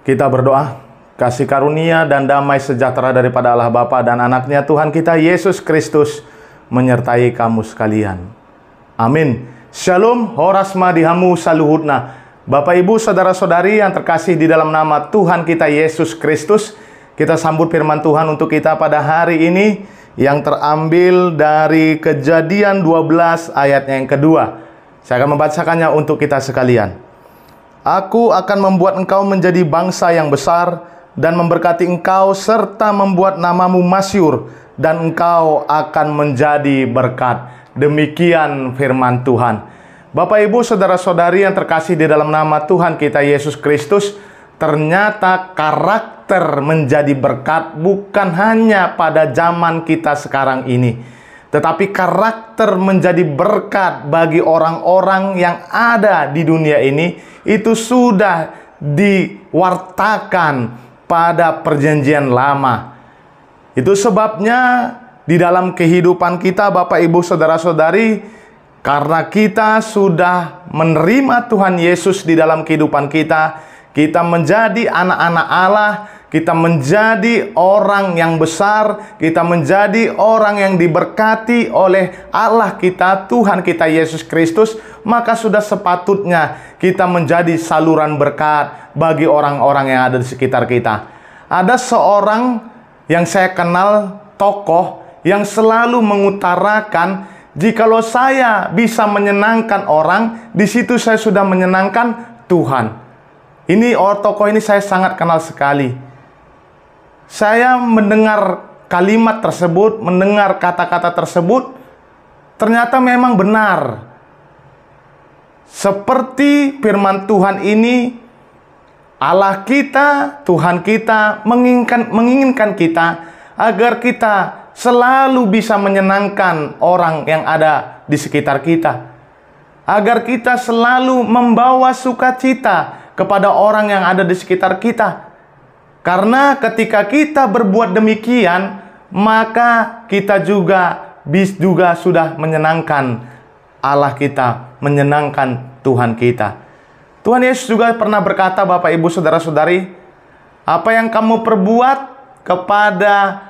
Kita berdoa, kasih karunia dan damai sejahtera daripada Allah Bapa dan anaknya Tuhan kita Yesus Kristus menyertai kamu sekalian. Amin. Shalom, horas madihamu saluhutna. Bapak Ibu saudara-saudari yang terkasih di dalam nama Tuhan kita Yesus Kristus, kita sambut firman Tuhan untuk kita pada hari ini yang terambil dari Kejadian 12 ayat yang kedua. Saya akan membacakannya untuk kita sekalian. Aku akan membuat engkau menjadi bangsa yang besar dan memberkati engkau serta membuat namamu masyhur dan engkau akan menjadi berkat. Demikian firman Tuhan. Bapak Ibu saudara-saudari yang terkasih di dalam nama Tuhan kita Yesus Kristus, ternyata karakter menjadi berkat bukan hanya pada zaman kita sekarang ini, tetapi karakter menjadi berkat bagi orang-orang yang ada di dunia ini, itu sudah diwartakan pada perjanjian lama. Itu sebabnya di dalam kehidupan kita Bapak Ibu saudara-saudari, karena kita sudah menerima Tuhan Yesus di dalam kehidupan kita, kita menjadi anak-anak Allah, kita menjadi orang yang besar, kita menjadi orang yang diberkati oleh Allah kita, Tuhan kita Yesus Kristus, maka sudah sepatutnya kita menjadi saluran berkat bagi orang-orang yang ada di sekitar kita. Ada seorang yang saya kenal, tokoh yang selalu mengutarakan, jikalau saya bisa menyenangkan orang, di situ saya sudah menyenangkan Tuhan. Ini tokoh ini saya sangat kenal sekali. Saya mendengar kalimat tersebut, mendengar kata-kata tersebut, ternyata memang benar. Seperti firman Tuhan ini, Allah kita, Tuhan kita menginginkan kita agar kita selalu bisa menyenangkan orang yang ada di sekitar kita, agar kita selalu membawa sukacita kepada orang yang ada di sekitar kita. Karena ketika kita berbuat demikian, maka kita juga sudah menyenangkan Allah kita, menyenangkan Tuhan kita. Tuhan Yesus juga pernah berkata, Bapak Ibu saudara-saudari, apa yang kamu perbuat kepada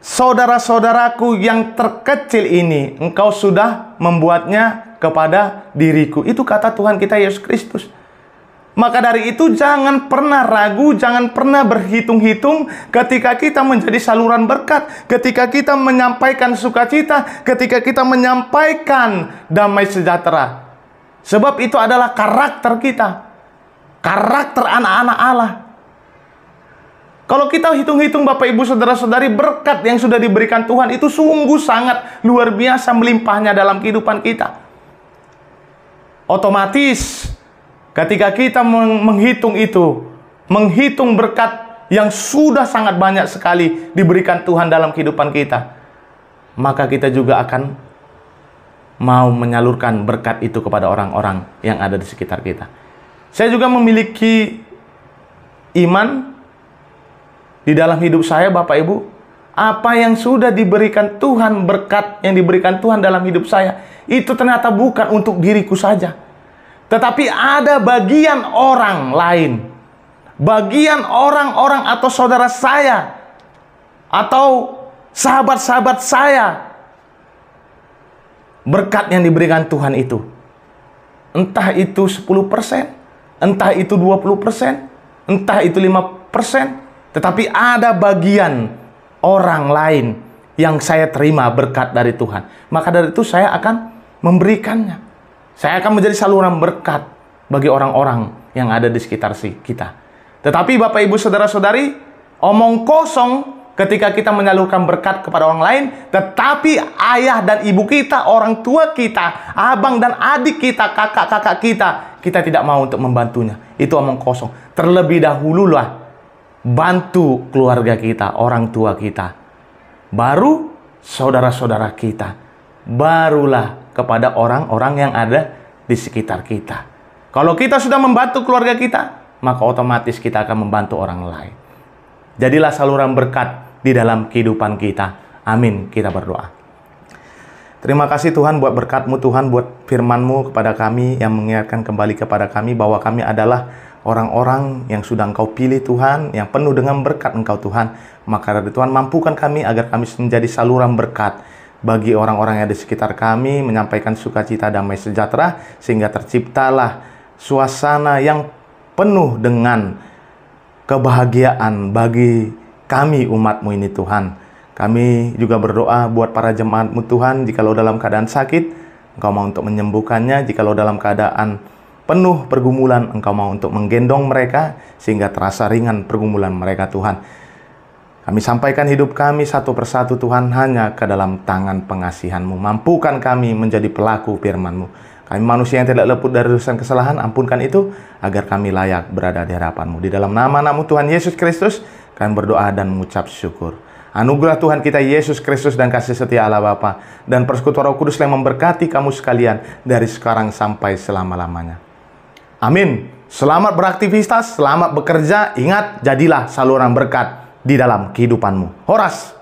saudara-saudaraku yang terkecil ini, engkau sudah membuatnya kepada diriku. Itu kata Tuhan kita Yesus Kristus. Maka dari itu jangan pernah ragu, jangan pernah berhitung-hitung ketika kita menjadi saluran berkat, ketika kita menyampaikan sukacita, ketika kita menyampaikan damai sejahtera. Sebab itu adalah karakter kita, karakter anak-anak Allah. Kalau kita hitung-hitung Bapak Ibu saudara-saudari, berkat yang sudah diberikan Tuhan itu sungguh sangat luar biasa melimpahnya dalam kehidupan kita. Otomatis ketika kita menghitung itu, menghitung berkat yang sudah sangat banyak sekali diberikan Tuhan dalam kehidupan kita, maka kita juga akan mau menyalurkan berkat itu kepada orang-orang yang ada di sekitar kita. Saya juga memiliki iman di dalam hidup saya, Bapak Ibu. Apa yang sudah diberikan Tuhan, berkat yang diberikan Tuhan dalam hidup saya, itu ternyata bukan untuk diriku saja, tetapi ada bagian orang lain, bagian orang-orang atau saudara saya, atau sahabat-sahabat saya. Berkat yang diberikan Tuhan itu, entah itu 10%, entah itu 20%, entah itu 5%, tetapi ada bagian orang lain yang saya terima berkat dari Tuhan. Maka dari itu saya akan memberikannya. Saya akan menjadi saluran berkat bagi orang-orang yang ada di sekitar kita. Tetapi Bapak Ibu saudara-saudari, omong kosong ketika kita menyalurkan berkat kepada orang lain, tetapi ayah dan ibu kita, orang tua kita, abang dan adik kita, kakak-kakak kita tidak mau untuk membantunya. Itu omong kosong. Terlebih dahululah bantu keluarga kita, orang tua kita, baru saudara-saudara kita, barulah kepada orang-orang yang ada di sekitar kita. Kalau kita sudah membantu keluarga kita, maka otomatis kita akan membantu orang lain. Jadilah saluran berkat di dalam kehidupan kita. Amin. Kita berdoa. Terima kasih Tuhan buat berkat-Mu Tuhan, buat firman-Mu kepada kami yang mengingatkan kembali kepada kami bahwa kami adalah orang-orang yang sudah Engkau pilih Tuhan, yang penuh dengan berkat Engkau Tuhan. Maka dari Tuhan, mampukan kami agar kami menjadi saluran berkat bagi orang-orang yang ada di sekitar kami, menyampaikan sukacita, damai sejahtera, sehingga terciptalah suasana yang penuh dengan kebahagiaan bagi kami umat-Mu ini Tuhan. Kami juga berdoa buat para jemaat-Mu Tuhan, jikalau dalam keadaan sakit, Engkau mau untuk menyembuhkannya. Jikalau dalam keadaan penuh pergumulan, Engkau mau untuk menggendong mereka, sehingga terasa ringan pergumulan mereka Tuhan. Kami sampaikan hidup kami satu persatu Tuhan hanya ke dalam tangan pengasihan-Mu. Mampukan kami menjadi pelaku firman-Mu. Kami manusia yang tidak luput dari dosa dan kesalahan, ampunkan itu, agar kami layak berada di hadapan-Mu. Di dalam nama-Mu Tuhan Yesus Kristus, kami berdoa dan mengucap syukur. Anugerah Tuhan kita Yesus Kristus dan kasih setia Allah Bapa dan persekutuan Roh Kudus yang memberkati kamu sekalian dari sekarang sampai selama-lamanya. Amin. Selamat beraktivitas, selamat bekerja. Ingat, jadilah saluran berkat di dalam kehidupanmu. Horas.